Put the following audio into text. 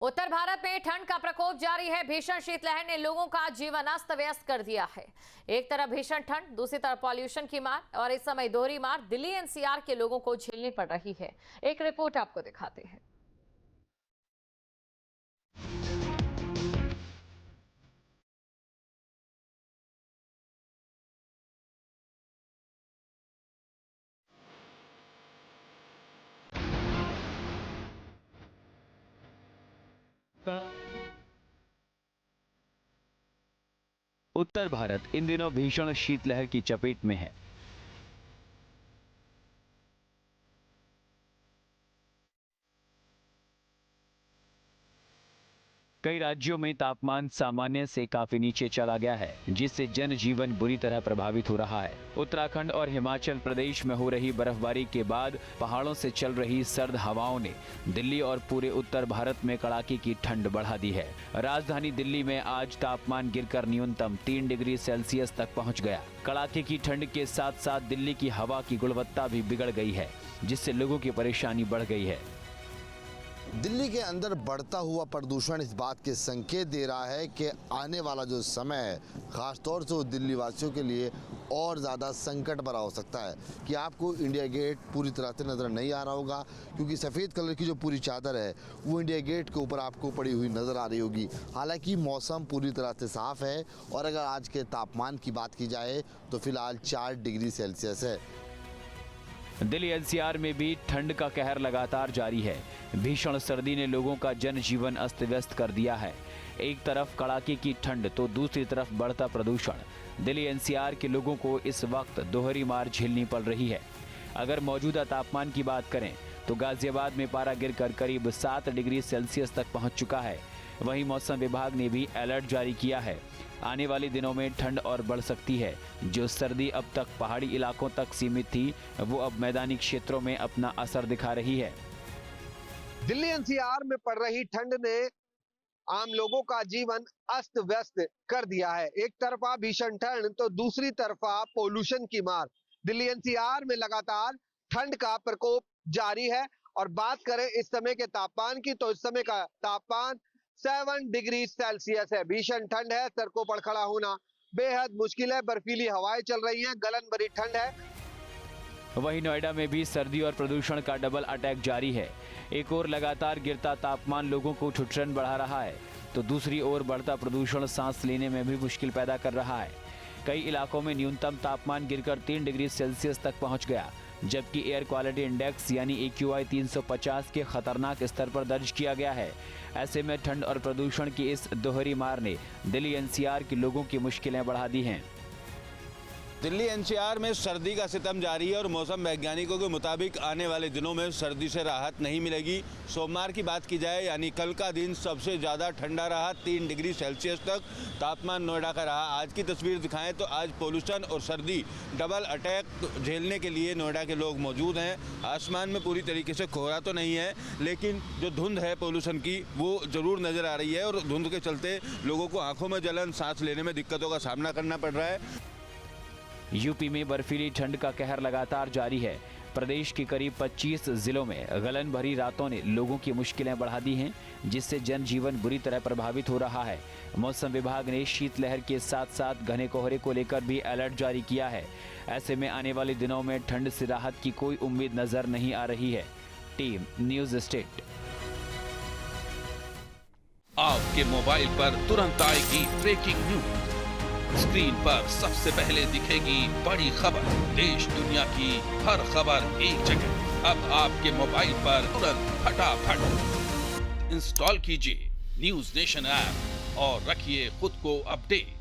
उत्तर भारत में ठंड का प्रकोप जारी है। भीषण शीतलहर ने लोगों का जीवन अस्त व्यस्त कर दिया है। एक तरफ भीषण ठंड, दूसरी तरफ पॉल्यूशन की मार और इस समय दोहरी मार दिल्ली एनसीआर के लोगों को झेलनी पड़ रही है। एक रिपोर्ट आपको दिखाते हैं। उत्तर भारत इन दिनों भीषण शीतलहर की चपेट में है। कई राज्यों में तापमान सामान्य से काफी नीचे चला गया है, जिससे जनजीवन बुरी तरह प्रभावित हो रहा है। उत्तराखंड और हिमाचल प्रदेश में हो रही बर्फबारी के बाद पहाड़ों से चल रही सर्द हवाओं ने दिल्ली और पूरे उत्तर भारत में कड़ाके की ठंड बढ़ा दी है। राजधानी दिल्ली में आज तापमान गिरकर न्यूनतम 3 डिग्री सेल्सियस तक पहुंच गया। कड़ाके की ठंड के साथ साथ दिल्ली की हवा की गुणवत्ता भी बिगड़ गई है, जिससे लोगों की परेशानी बढ़ गई है। दिल्ली के अंदर बढ़ता हुआ प्रदूषण इस बात के संकेत दे रहा है कि आने वाला जो समय है, खासतौर से वो दिल्ली वासियों के लिए और ज़्यादा संकट भरा हो सकता है। कि आपको इंडिया गेट पूरी तरह से नज़र नहीं आ रहा होगा, क्योंकि सफ़ेद कलर की जो पूरी चादर है वो इंडिया गेट के ऊपर आपको पड़ी हुई नज़र आ रही होगी। हालांकि मौसम पूरी तरह से साफ़ है और अगर आज के तापमान की बात की जाए तो फिलहाल 4 डिग्री सेल्सियस है। दिल्ली एनसीआर में भी ठंड का कहर लगातार जारी है। भीषण सर्दी ने लोगों का जनजीवन अस्त व्यस्त कर दिया है। एक तरफ कड़ाके की ठंड तो दूसरी तरफ बढ़ता प्रदूषण। दिल्ली एनसीआर के लोगों को इस वक्त दोहरी मार झेलनी पड़ रही है। अगर मौजूदा तापमान की बात करें तो गाजियाबाद में पारा गिरकर करीब 7 डिग्री सेल्सियस तक पहुंच चुका है। वहीं मौसम विभाग ने भी अलर्ट जारी किया है। आने वाले दिनों में ठंड और बढ़ सकती है। जो सर्दी अब तक पहाड़ी इलाकों तक सीमित थी, वो अब मैदानी क्षेत्रों में अपना असर दिखा रही है। दिल्ली एनसीआर में पड़ रही ठंड ने आम लोगों का जीवन अस्त व्यस्त कर दिया है। एक तरफा भीषण ठंड तो दूसरी तरफा पोल्यूशन की मार। दिल्ली एनसीआर में लगातार ठंड का प्रकोप जारी है और बात करें इस समय के तापमान की तो इस समय का तापमान 7 डिग्री सेल्सियस है। भीषण ठंड है, सड़कों पर खड़ा होना बेहद मुश्किल है। बर्फीली हवाएं चल रही हैं, गलन भरी ठंड है। वहीं नोएडा में भी सर्दी और प्रदूषण का डबल अटैक जारी है। एक ओर लगातार गिरता तापमान लोगों को ठुठुरन बढ़ा रहा है, तो दूसरी ओर बढ़ता प्रदूषण सांस लेने में भी मुश्किल पैदा कर रहा है। कई इलाकों में न्यूनतम तापमान गिरकर 3 डिग्री सेल्सियस तक पहुंच गया, जबकि एयर क्वालिटी इंडेक्स यानी AQI 350 के खतरनाक स्तर पर दर्ज किया गया है। ऐसे में ठंड और प्रदूषण की इस दोहरी मार ने दिल्ली एनसीआर के लोगों की मुश्किलें बढ़ा दी हैं। दिल्ली एनसीआर में सर्दी का सितम जारी है और मौसम वैज्ञानिकों के मुताबिक आने वाले दिनों में सर्दी से राहत नहीं मिलेगी। सोमवार की बात की जाए यानी कल का दिन सबसे ज़्यादा ठंडा रहा, 3 डिग्री सेल्सियस तक तापमान नोएडा का रहा। आज की तस्वीर दिखाएं तो आज पोल्यूशन और सर्दी डबल अटैक झेलने के लिए नोएडा के लोग मौजूद हैं। आसमान में पूरी तरीके से कोहरा तो नहीं है, लेकिन जो धुंध है पोल्यूशन की वो ज़रूर नज़र आ रही है और धुंध के चलते लोगों को आंखों में जलन, सांस लेने में दिक्कतों का सामना करना पड़ रहा है। यूपी में बर्फीली ठंड का कहर लगातार जारी है। प्रदेश के करीब 25 जिलों में गलन भरी रातों ने लोगों की मुश्किलें बढ़ा दी हैं, जिससे जनजीवन बुरी तरह प्रभावित हो रहा है। मौसम विभाग ने शीतलहर के साथ साथ घने कोहरे को लेकर भी अलर्ट जारी किया है। ऐसे में आने वाले दिनों में ठंड से राहत की कोई उम्मीद नजर नहीं आ रही है। Team news state. आपके मोबाइल पर तुरंत आएगी ब्रेकिंग न्यूज। स्क्रीन पर सबसे पहले दिखेगी बड़ी खबर। देश दुनिया की हर खबर एक जगह। अब आपके मोबाइल पर तुरंत फटाफट इंस्टॉल कीजिए न्यूज नेशन ऐप और रखिए खुद को अपडेट।